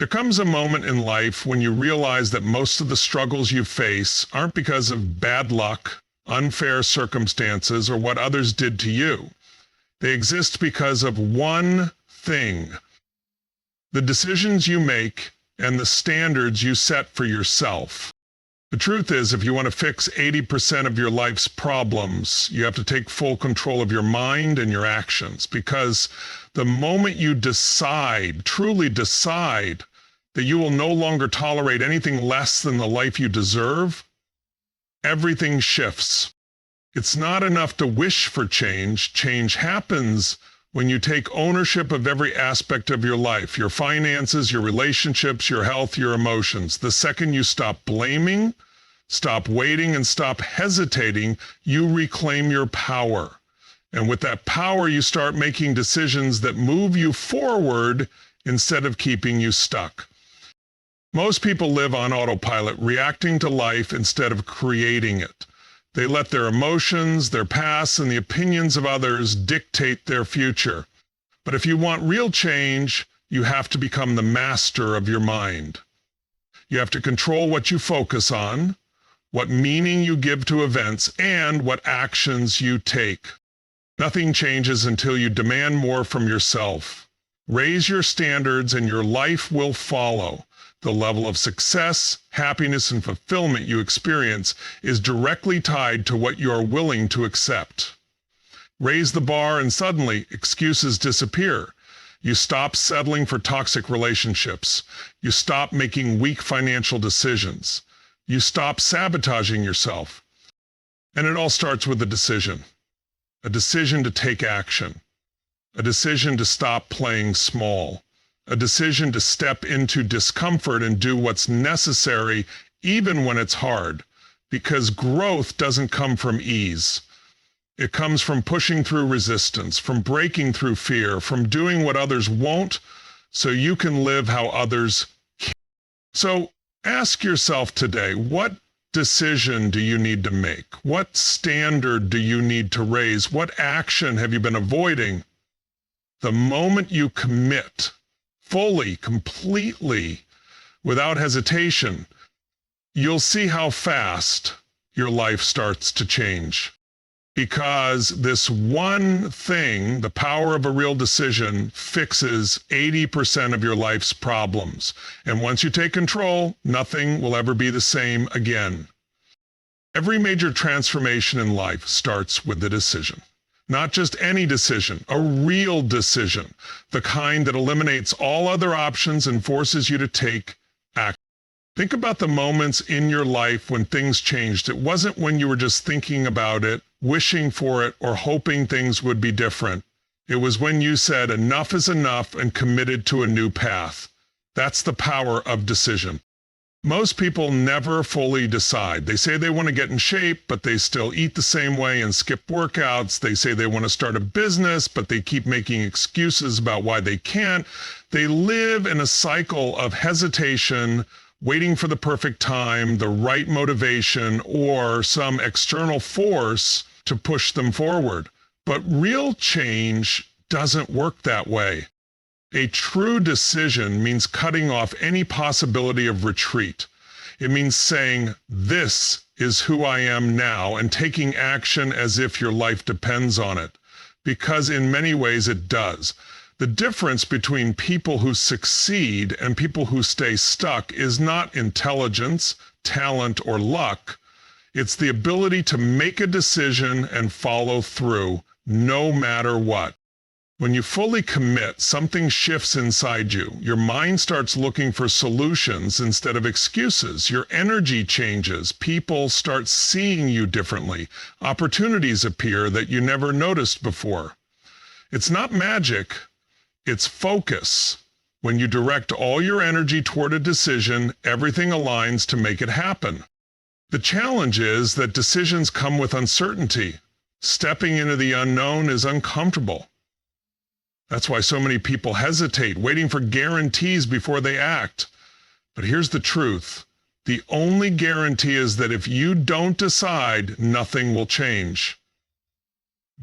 There comes a moment in life when you realize that most of the struggles you face aren't because of bad luck, unfair circumstances, or what others did to you. They exist because of one thing: the decisions you make and the standards you set for yourself. The truth is, if you want to fix 80% of your life's problems, you have to take full control of your mind and your actions, because the moment you decide, truly decide, that you will no longer tolerate anything less than the life you deserve, everything shifts. It's not enough to wish for change. Change happens when you take ownership of every aspect of your life, your finances, your relationships, your health, your emotions. The second you stop blaming, stop waiting, and stop hesitating, you reclaim your power. And with that power, you start making decisions that move you forward instead of keeping you stuck. Most people live on autopilot, reacting to life instead of creating it. They let their emotions, their past, and the opinions of others dictate their future. But if you want real change, you have to become the master of your mind. You have to control what you focus on, what meaning you give to events, and what actions you take. Nothing changes until you demand more from yourself. Raise your standards and your life will follow. The level of success, happiness, and fulfillment you experience is directly tied to what you are willing to accept. Raise the bar and suddenly excuses disappear. You stop settling for toxic relationships. You stop making weak financial decisions. You stop sabotaging yourself. And it all starts with a decision to take action, a decision to stop playing small, a decision to step into discomfort and do what's necessary even when it's hard, because growth doesn't come from ease. It comes from pushing through resistance, from breaking through fear, from doing what others won't so you can live how others can't. So ask yourself today, what decision do you need to make? What standard do you need to raise? What action have you been avoiding? The moment you commit fully, completely, without hesitation, you'll see how fast your life starts to change. Because this one thing, the power of a real decision, fixes 80% of your life's problems. And once you take control, nothing will ever be the same again. Every major transformation in life starts with a decision. Not just any decision, a real decision, the kind that eliminates all other options and forces you to take action. Think about the moments in your life when things changed. It wasn't when you were just thinking about it, wishing for it, or hoping things would be different. It was when you said enough is enough and committed to a new path. That's the power of decision. Most people never fully decide. They say they want to get in shape, but they still eat the same way and skip workouts. They say they want to start a business, but they keep making excuses about why they can't. They live in a cycle of hesitation, waiting for the perfect time, the right motivation, or some external force to push them forward. But real change doesn't work that way. A true decision means cutting off any possibility of retreat. It means saying, this is who I am now, and taking action as if your life depends on it. Because in many ways it does. The difference between people who succeed and people who stay stuck is not intelligence, talent, or luck. It's the ability to make a decision and follow through, no matter what. When you fully commit, something shifts inside you. Your mind starts looking for solutions instead of excuses. Your energy changes. People start seeing you differently. Opportunities appear that you never noticed before. It's not magic. It's focus. When you direct all your energy toward a decision, everything aligns to make it happen. The challenge is that decisions come with uncertainty. Stepping into the unknown is uncomfortable. That's why so many people hesitate, waiting for guarantees before they act. But here's the truth. The only guarantee is that if you don't decide, nothing will change.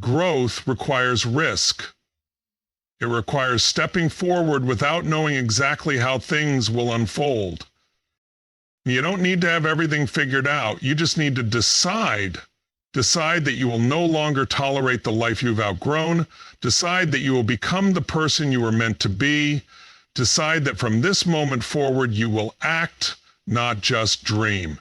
Growth requires risk. It requires stepping forward without knowing exactly how things will unfold. You don't need to have everything figured out. You just need to decide that you will no longer tolerate the life you've outgrown. Decide that you will become the person you were meant to be. Decide that from this moment forward, you will act, not just dream.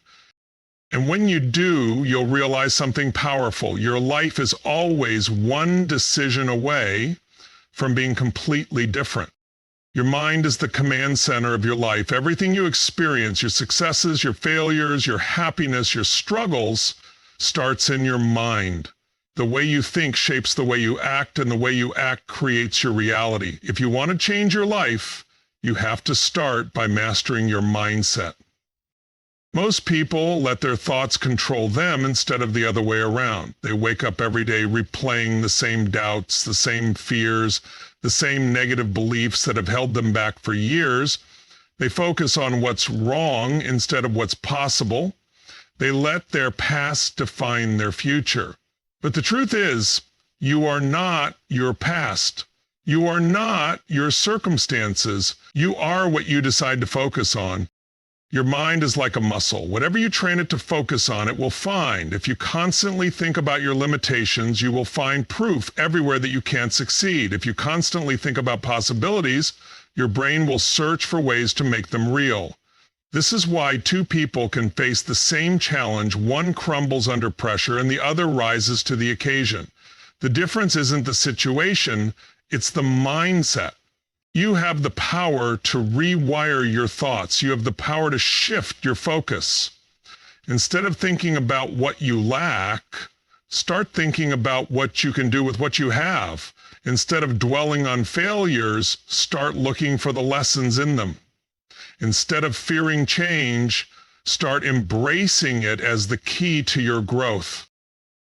And when you do, you'll realize something powerful. Your life is always one decision away from being completely different. Your mind is the command center of your life. Everything you experience, your successes, your failures, your happiness, your struggles, starts in your mind. The way you think shapes the way you act, and the way you act creates your reality. If you want to change your life, you have to start by mastering your mindset. Most people let their thoughts control them instead of the other way around. They wake up every day replaying the same doubts, the same fears, the same negative beliefs that have held them back for years. They focus on what's wrong instead of what's possible. They let their past define their future. But the truth is, you are not your past. You are not your circumstances. You are what you decide to focus on. Your mind is like a muscle. Whatever you train it to focus on, it will find. If you constantly think about your limitations, you will find proof everywhere that you can't succeed. If you constantly think about possibilities, your brain will search for ways to make them real. This is why two people can face the same challenge. One crumbles under pressure and the other rises to the occasion. The difference isn't the situation, it's the mindset. You have the power to rewire your thoughts. You have the power to shift your focus. Instead of thinking about what you lack, start thinking about what you can do with what you have. Instead of dwelling on failures, start looking for the lessons in them. Instead of fearing change, start embracing it as the key to your growth.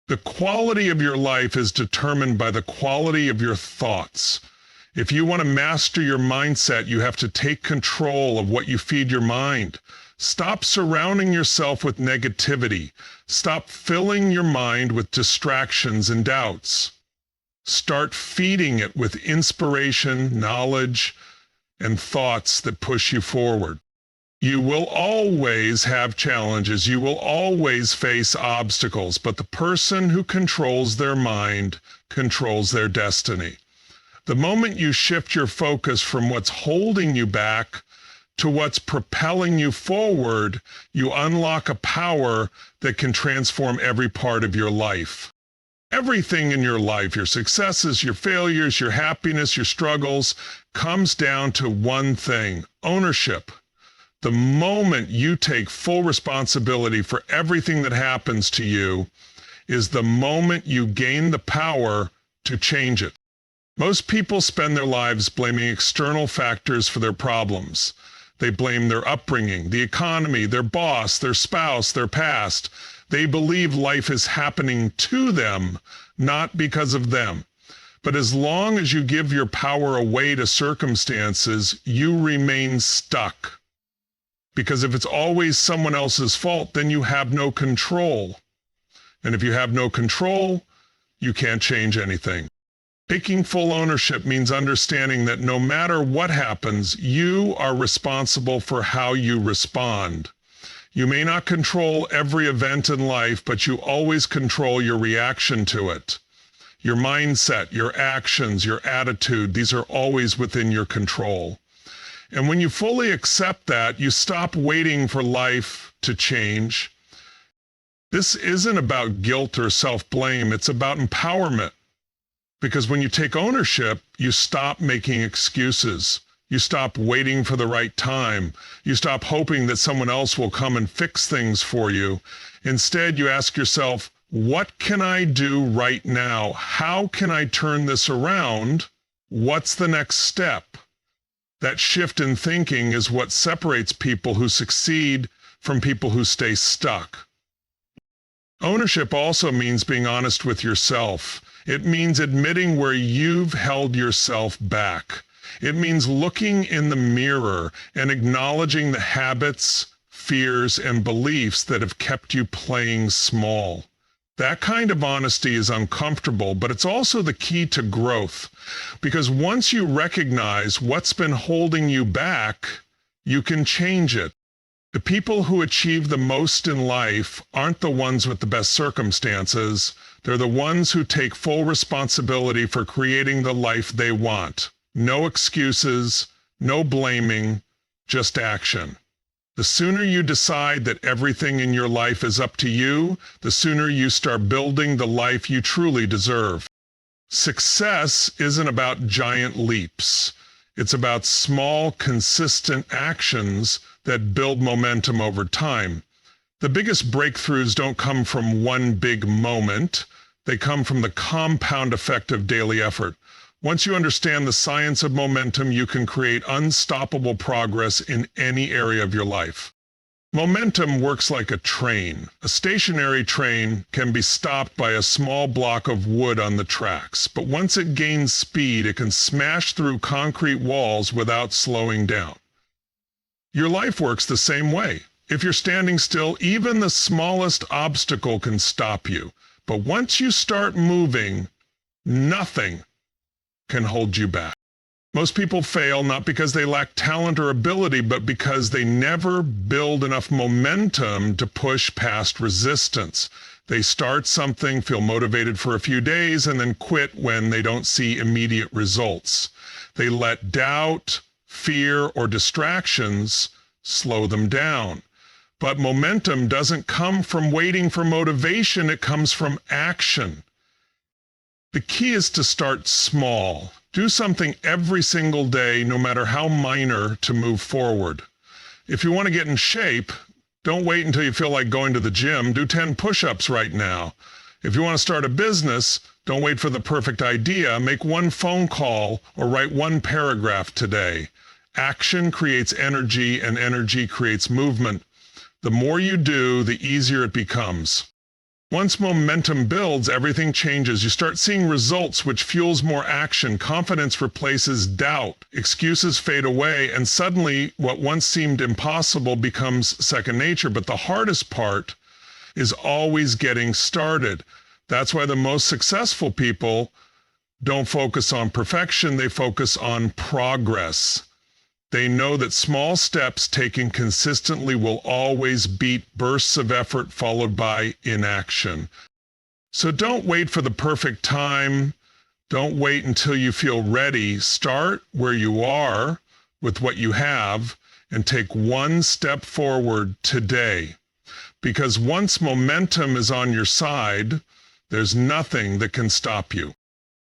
The quality of your life is determined by the quality of your thoughts. If you want to master your mindset, you have to take control of what you feed your mind. Stop surrounding yourself with negativity. Stop filling your mind with distractions and doubts. Start feeding it with inspiration, knowledge, and thoughts that push you forward. You will always have challenges. You will always face obstacles, but the person who controls their mind controls their destiny. The moment you shift your focus from what's holding you back to what's propelling you forward, you unlock a power that can transform every part of your life. Everything in your life, your successes, your failures, your happiness, your struggles, comes down to one thing: ownership. The moment you take full responsibility for everything that happens to you is the moment you gain the power to change it. Most people spend their lives blaming external factors for their problems. They blame their upbringing, the economy, their boss, their spouse, their past. They believe life is happening to them, not because of them. But as long as you give your power away to circumstances, you remain stuck. Because if it's always someone else's fault, then you have no control. And if you have no control, you can't change anything. Taking full ownership means understanding that no matter what happens, you are responsible for how you respond. You may not control every event in life, but you always control your reaction to it. Your mindset, your actions, your attitude, these are always within your control. And when you fully accept that, you stop waiting for life to change. This isn't about guilt or self-blame, it's about empowerment. Because when you take ownership, you stop making excuses. You stop waiting for the right time. You stop hoping that someone else will come and fix things for you. Instead, you ask yourself, what can I do right now? How can I turn this around? What's the next step? That shift in thinking is what separates people who succeed from people who stay stuck. Ownership also means being honest with yourself. It means admitting where you've held yourself back. It means looking in the mirror and acknowledging the habits, fears, and beliefs that have kept you playing small. That kind of honesty is uncomfortable, but it's also the key to growth. Because once you recognize what's been holding you back, you can change it. The people who achieve the most in life aren't the ones with the best circumstances. They're the ones who take full responsibility for creating the life they want. No excuses, no blaming, just action. The sooner you decide that everything in your life is up to you, the sooner you start building the life you truly deserve. Success isn't about giant leaps. It's about small, consistent actions that build momentum over time. The biggest breakthroughs don't come from one big moment. They come from the compound effect of daily effort. Once you understand the science of momentum, you can create unstoppable progress in any area of your life. Momentum works like a train. A stationary train can be stopped by a small block of wood on the tracks, but once it gains speed, it can smash through concrete walls without slowing down. Your life works the same way. If you're standing still, even the smallest obstacle can stop you. But once you start moving, nothing can hold you back. Most people fail not because they lack talent or ability, but because they never build enough momentum to push past resistance. They start something, feel motivated for a few days, and then quit when they don't see immediate results. They let doubt, fear, or distractions slow them down. But momentum doesn't come from waiting for motivation, it comes from action. The key is to start small. Do something every single day, no matter how minor, to move forward. If you want to get in shape, don't wait until you feel like going to the gym. Do 10 push-ups right now. If you want to start a business, don't wait for the perfect idea. Make one phone call or write one paragraph today. Action creates energy, and energy creates movement. The more you do, the easier it becomes. Once momentum builds, everything changes. You start seeing results, which fuels more action. Confidence replaces doubt. Excuses fade away, and suddenly what once seemed impossible becomes second nature. But the hardest part is always getting started. That's why the most successful people don't focus on perfection, they focus on progress. They know that small steps taken consistently will always beat bursts of effort followed by inaction. So don't wait for the perfect time. Don't wait until you feel ready. Start where you are with what you have and take one step forward today. Because once momentum is on your side, there's nothing that can stop you.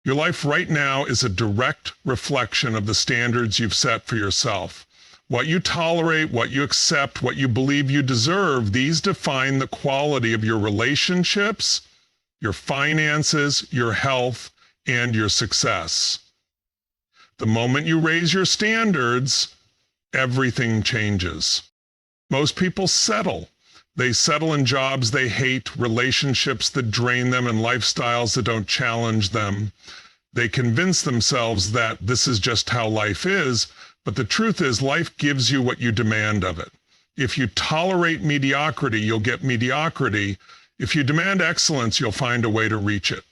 Your life right now is a direct reflection of the standards you've set for yourself. What you tolerate, what you accept, what you believe you deserve, these define the quality of your relationships, your finances, your health, and your success. The moment you raise your standards, everything changes. Most people settle. They settle in jobs they hate, relationships that drain them, and lifestyles that don't challenge them. They convince themselves that this is just how life is, but the truth is life gives you what you demand of it. If you tolerate mediocrity, you'll get mediocrity. If you demand excellence, you'll find a way to reach it.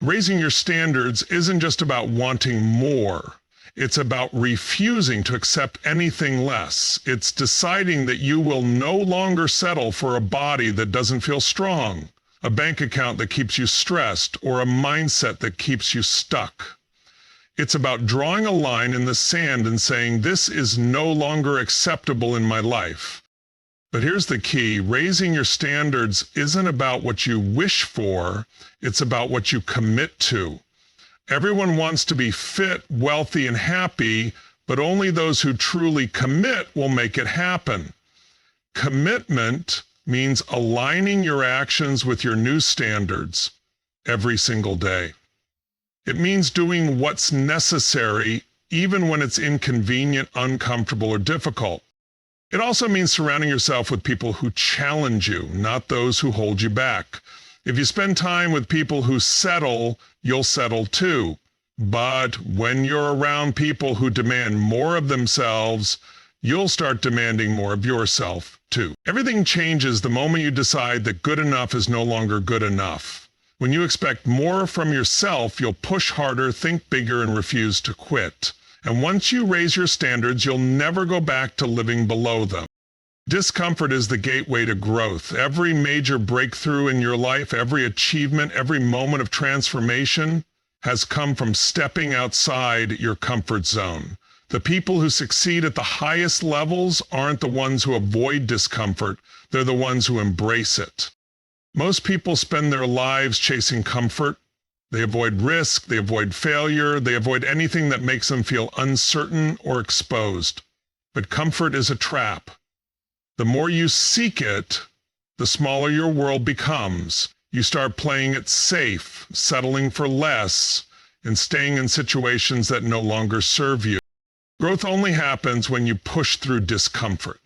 Raising your standards isn't just about wanting more. It's about refusing to accept anything less. It's deciding that you will no longer settle for a body that doesn't feel strong, a bank account that keeps you stressed, or a mindset that keeps you stuck. It's about drawing a line in the sand and saying, this is no longer acceptable in my life. But here's the key. Raising your standards isn't about what you wish for. It's about what you commit to. Everyone wants to be fit, wealthy, and happy, but only those who truly commit will make it happen. Commitment means aligning your actions with your new standards every single day. It means doing what's necessary, even when it's inconvenient, uncomfortable, or difficult. It also means surrounding yourself with people who challenge you, not those who hold you back. If you spend time with people who settle, you'll settle too. But when you're around people who demand more of themselves, you'll start demanding more of yourself, too. Everything changes the moment you decide that good enough is no longer good enough. When you expect more from yourself, you'll push harder, think bigger, and refuse to quit. And once you raise your standards, you'll never go back to living below them. Discomfort is the gateway to growth. Every major breakthrough in your life, every achievement, every moment of transformation has come from stepping outside your comfort zone. The people who succeed at the highest levels aren't the ones who avoid discomfort, they're the ones who embrace it. Most people spend their lives chasing comfort. They avoid risk, they avoid failure, they avoid anything that makes them feel uncertain or exposed. But comfort is a trap. The more you seek it, the smaller your world becomes. You start playing it safe, settling for less, and staying in situations that no longer serve you. Growth only happens when you push through discomfort.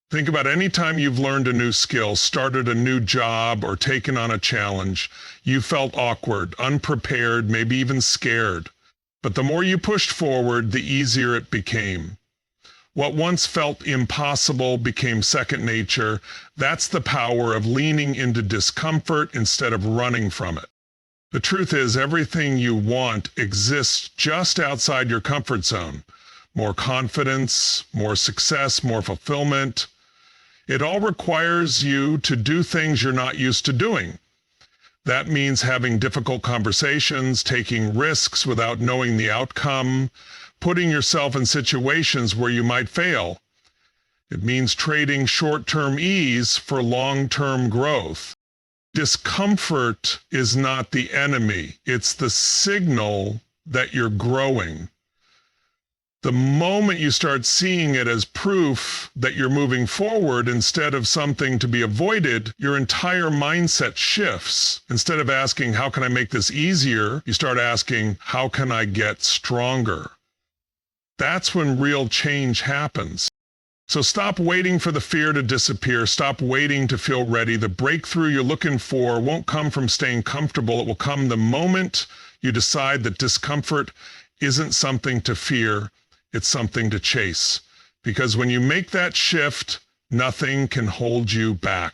Think about any time you've learned a new skill, started a new job, or taken on a challenge. You felt awkward, unprepared, maybe even scared. But the more you pushed forward, the easier it became. What once felt impossible became second nature. That's the power of leaning into discomfort instead of running from it. The truth is, everything you want exists just outside your comfort zone. More confidence, more success, more fulfillment. It all requires you to do things you're not used to doing. That means having difficult conversations, taking risks without knowing the outcome, putting yourself in situations where you might fail. It means trading short-term ease for long-term growth. Discomfort is not the enemy. It's the signal that you're growing. The moment you start seeing it as proof that you're moving forward instead of something to be avoided, your entire mindset shifts. Instead of asking, how can I make this easier? You start asking, how can I get stronger? That's when real change happens. So stop waiting for the fear to disappear. Stop waiting to feel ready. The breakthrough you're looking for won't come from staying comfortable. It will come the moment you decide that discomfort isn't something to fear. It's something to chase. Because when you make that shift, nothing can hold you back.